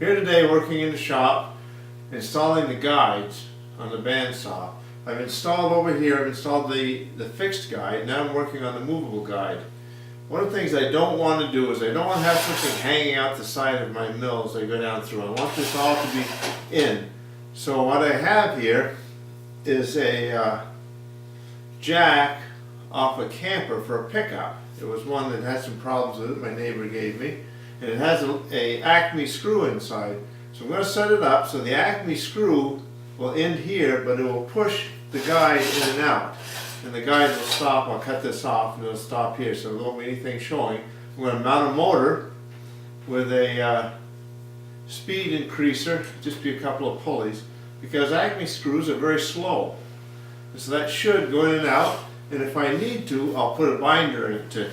Here today working in the shop, installing the guides on the bandsaw. I've installed over here, I've installed the fixed guide, now I'm working on the movable guide. One of the things I don't want to do is I don't want to have something hanging out the side of my mill as I go down through. I want this all to be in. So what I have here is a jack off a camper for a pickup. It was one that had some problems with it, my neighbor gave me. And it has a Acme screw inside. So I'm going to set it up so the Acme screw will end here, but it will push the guide in and out. And the guide will stop. I'll cut this off and it'll stop here, so there won't be anything showing. I'm going to mount a motor with a speed increaser, just be a couple of pulleys, because Acme screws are very slow. So that should go in and out, and if I need to, I'll put a binder in it to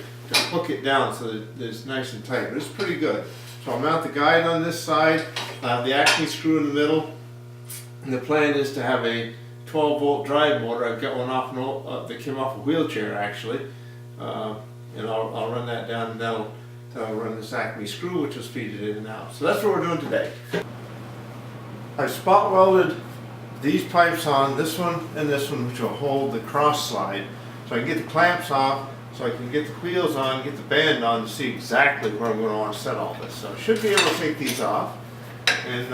hook it down so that it's nice and tight, but it's pretty good. So I'll mount the guide on this side, the Acme screw in the middle, and the plan is to have a 12-volt drive motor. I've got one off that came off a wheelchair actually, and I'll run that down, and that'll run this Acme screw, which will feed it in and out. So that's what we're doing today. I've spot welded these pipes on, this one and this one, which will hold the cross slide, so I can get the clamps off, so I can get the wheels on, get the band on to see exactly where I'm going to want to set all this. So I should be able to take these off. And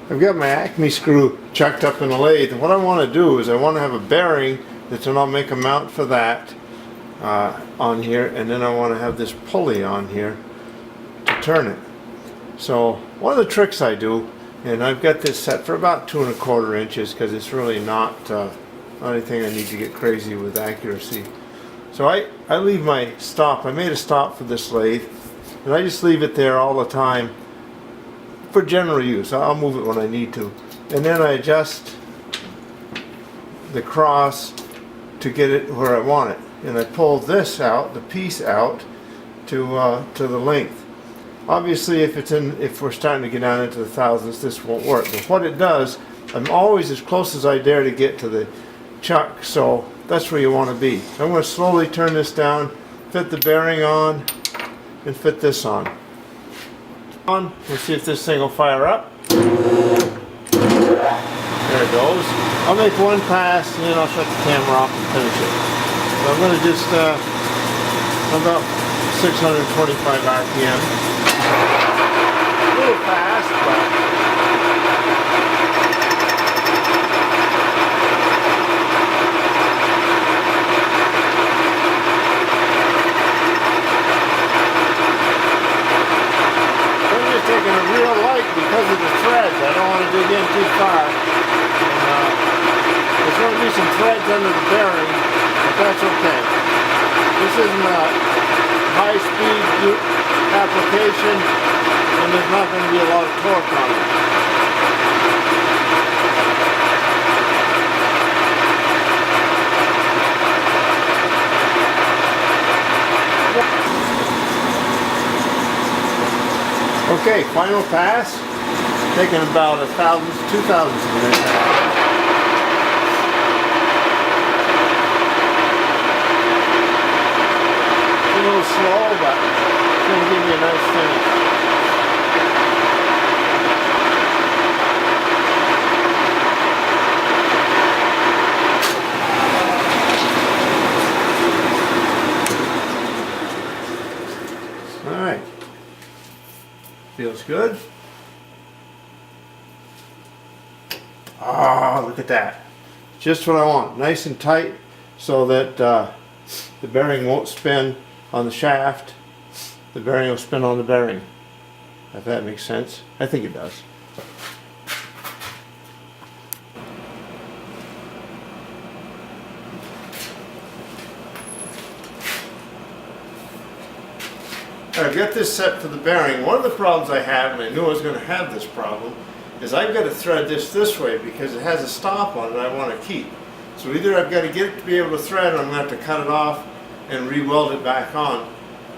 I've got my Acme screw chucked up in a lathe. And what I want to do is I want to have a bearing that's, and I'll make a mount for that on here. And then I want to have this pulley on here to turn it. So one of the tricks I do, and I've got this set for about 2 1/4 inches because it's really not anything I need to get crazy with accuracy. So I leave my stop. I made a stop for this lathe, and I just leave it there all the time for general use. I'll move it when I need to. And then I adjust the cross to get it where I want it. And I pull this out, the piece out, to the length. Obviously, if we're starting to get down into the thousands, this won't work. But what it does, I'm always as close as I dare to get to the chuck, so that's where you want to be. I'm going to slowly turn this down, fit the bearing on, and fit this on. Let's see if this thing will fire up. There it goes. I'll make one pass and then I'll shut the camera off and finish it. So I'm going to just about 625 RPM. A little fast, but taking it real light because of the threads. I don't want to dig in too far. And, there's going to be some threads under the bearing, but that's okay. This isn't a high-speed application, and there's not going to be a lot of torque on it. Okay, final pass. Taking about 1,000 to 2,000 of a minute. It's a little slow, but it's going to give me a nice finish. All right. Feels good. Ah, look at that. Just what I want. Nice and tight so that the bearing won't spin on the shaft. The bearing will spin on the bearing. If that makes sense. I think it does. I've got this set for the bearing. One of the problems I have, and I knew I was going to have this problem, is I've got to thread this way because it has a stop on it I want to keep. So either I've got to get it to be able to thread, or I'm going to have to cut it off and re-weld it back on.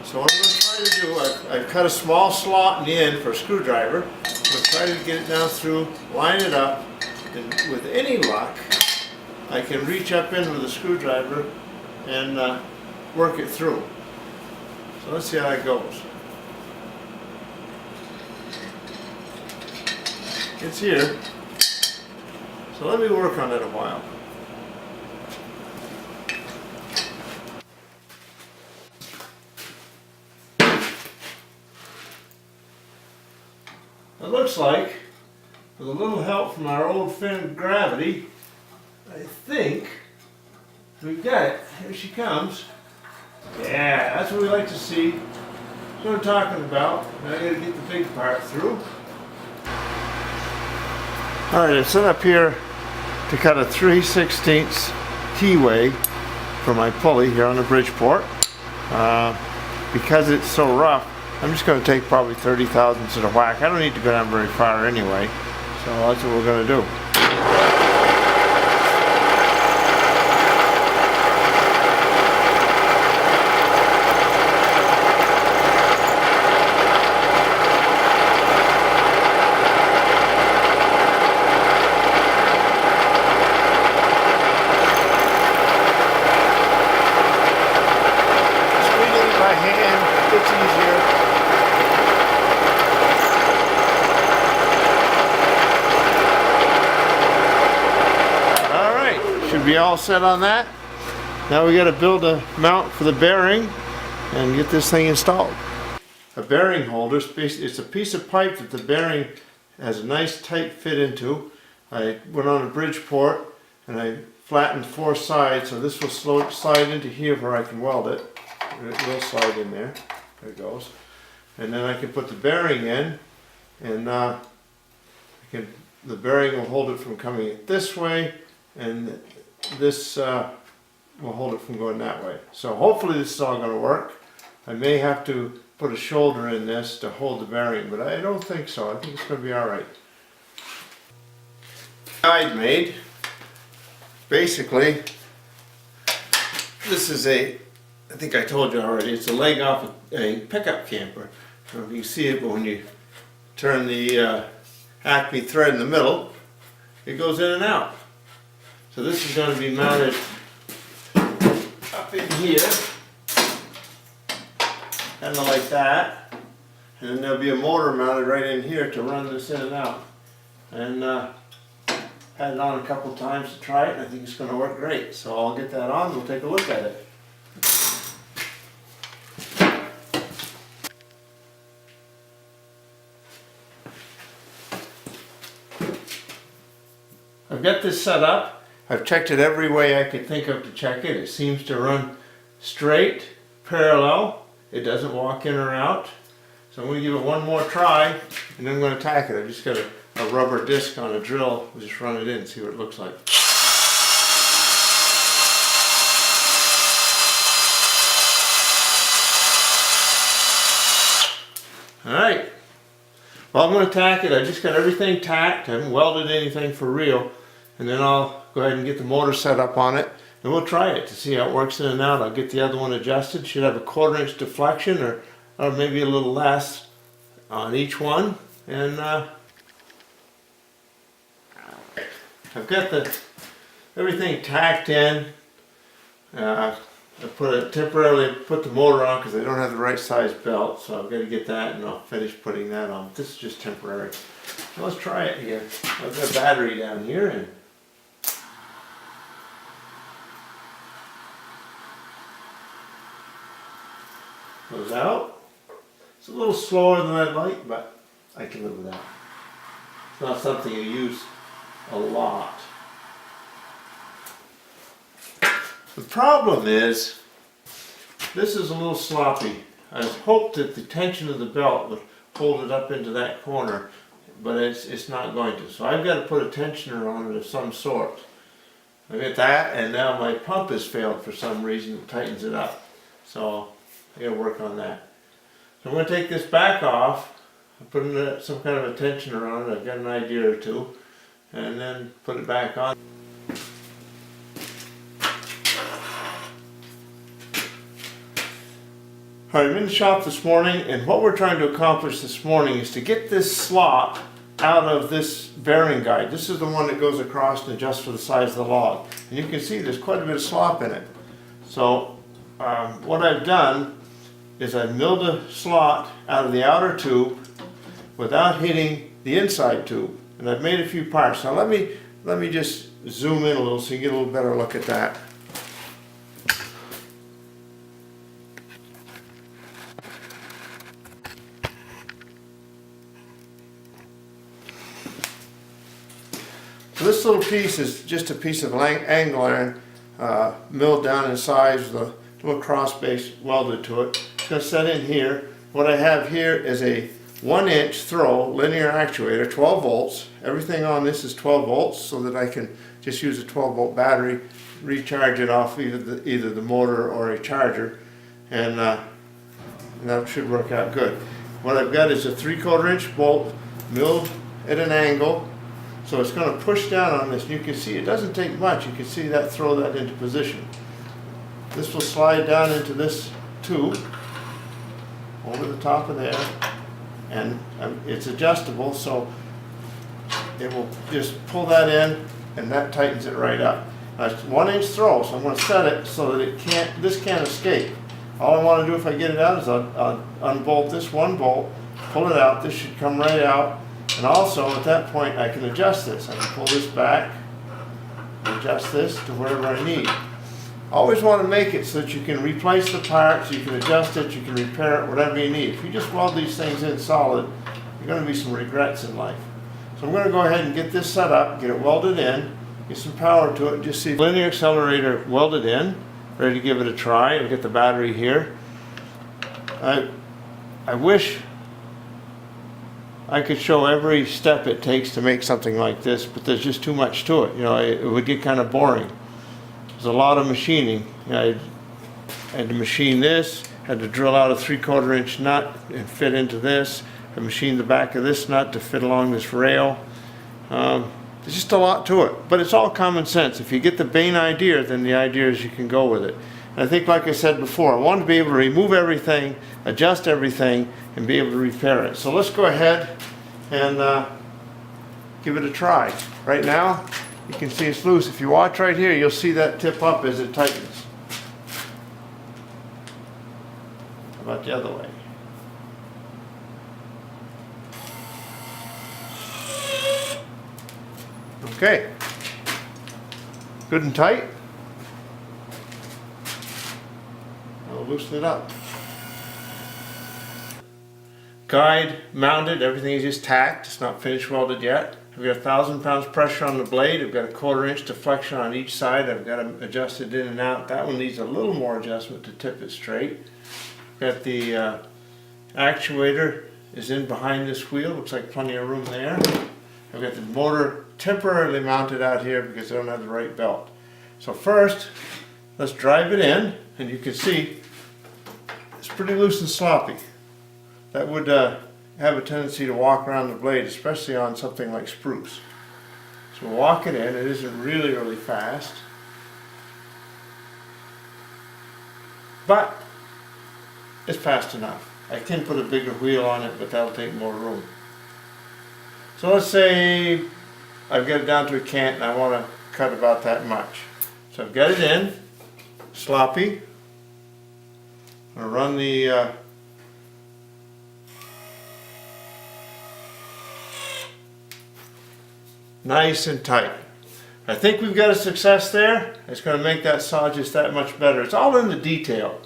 So what I'm going to try to do, I've cut a small slot in the end for a screwdriver. I'm going to try to get it down through, line it up, and with any luck, I can reach up in with a screwdriver and work it through. So let's see how it goes. It's here. So let me work on it a while. It looks like, with a little help from our old friend Gravity, I think we've got it. Here she comes. Yeah, that's what we like to see. That's what I'm talking about. Now I gotta get the big part through. Alright, I'm set up here to cut a 3/16 T-way for my pulley here on the Bridgeport. Because it's so rough, I'm just going to take probably 30 thousandths of the whack. I don't need to go down very far anyway, so that's what we're going to do. It's easier. All right, should be all set on that. Now we got to build a mount for the bearing and get this thing installed. A bearing holder, it's a piece of pipe that the bearing has a nice tight fit into. I went on a Bridgeport and I flattened 4 sides, so this will slide into here where I can weld it. It will slide in there. There it goes. And then I can put the bearing in, and the bearing will hold it from coming this way, and this will hold it from going that way. So hopefully this is all going to work. I may have to put a shoulder in this to hold the bearing, but I don't think so. I think it's going to be alright. Guide made. Basically, this is I think I told you already, it's a leg off a pickup camper. I don't know if you can see it, but when you turn the Acme thread in the middle, it goes in and out. So this is going to be mounted up in here, kind of like that. And then there'll be a motor mounted right in here to run this in and out. And had it on a couple times to try it, and I think it's going to work great. So I'll get that on, we'll take a look at it. I've got this set up. I've checked it every way I could think of to check it. It seems to run straight, parallel. It doesn't walk in or out. So I'm going to give it one more try, and then I'm going to tack it. I've just got a rubber disc on a drill. We'll just run it in and see what it looks like. Alright. Well, I'm going to tack it. I just got everything tacked. I haven't welded anything for real. And then I'll go ahead and get the motor set up on it. And we'll try it to see how it works in and out. I'll get the other one adjusted. Should have a 1/4 inch deflection or maybe a little less on each one. And I've got everything tacked in. I temporarily put the motor on because I don't have the right size belt, so I've got to get that and I'll finish putting that on. This is just temporary. Now let's try it here. I've got a battery down here and goes out. It's a little slower than I'd like, but I can live with that. It's not something you use a lot. The problem is, this is a little sloppy. I hoped that the tension of the belt would hold it up into that corner, but it's not going to. So I've got to put a tensioner on it of some sort. I get that, and now my pump has failed for some reason. It tightens it up. So I got to work on that. So I'm going to take this back off, put some kind of a tensioner on it. I've got an idea or two, and then put it back on. Alright, I'm in the shop this morning, and what we're trying to accomplish this morning is to get this slot out of this bearing guide. This is the one that goes across and adjusts for the size of the log. And you can see there's quite a bit of slop in it. So what I've done is I milled a slot out of the outer tube without hitting the inside tube. And I've made a few parts. Now let me just zoom in a little so you get a little better look at that. So this little piece is just a piece of angle iron milled down in size with a little cross base welded to it. It's going to set in here. What I have here is a 1-inch throw linear actuator, 12 volts. Everything on this is 12 volts so that I can just use a 12 volt battery, recharge it off either the motor or a charger, and that should work out good. What I've got is a 3/4 inch bolt milled at an angle. So it's going to push down on this, and you can see it doesn't take much. You can see that throw that into position. This will slide down into this tube over the top of there, and it's adjustable, so it will just pull that in, and that tightens it right up. Now it's 1-inch throw, so I'm going to set it so that this can't escape. All I want to do if I get it out is I'll unbolt this one bolt, pull it out. This should come right out. And also at that point I can adjust this. I can pull this back, adjust this to wherever I need. Always want to make it so that you can replace the parts, you can adjust it, you can repair it, whatever you need. If you just weld these things in solid, you're going to be some regrets in life. So I'm going to go ahead and get this set up, get it welded in, get some power to it, and just see the linear accelerator welded in, ready to give it a try. I'll get the battery here. I wish I could show every step it takes to make something like this, but there's just too much to it. You know, it would get kind of boring. There's a lot of machining. You know, I had to machine this, had to drill out a 3/4 inch nut and fit into this. I machined the back of this nut to fit along this rail. There's just a lot to it, but it's all common sense. If you get the main idea, then the idea is you can go with it. And I think, like I said before, I want to be able to remove everything, adjust everything, and be able to repair it. So let's go ahead and give it a try. Right now, you can see it's loose. If you watch right here, you'll see that tip up as it tightens. How about the other way? Okay. Good and tight. I'll loosen it up. Guide mounted, everything is just tacked, it's not finish welded yet. I've got 1,000 pounds pressure on the blade, I've got a 1/4 inch deflection on each side, I've got them adjusted in and out. That one needs a little more adjustment to tip it straight. Got the actuator is in behind this wheel, looks like plenty of room there. I've got the motor temporarily mounted out here because I don't have the right belt. So first, let's drive it in, and you can see it's pretty loose and sloppy. That would have a tendency to walk around the blade, especially on something like spruce. So we'll walk it in. It isn't really fast, but it's fast enough. I can put a bigger wheel on it, but that'll take more room. So let's say I've got it down to a cant and I want to cut about that much. So I've got it in, sloppy. I'm going to run the nice and tight. I think we've got a success there. It's going to make that saw just that much better. It's all in the detail.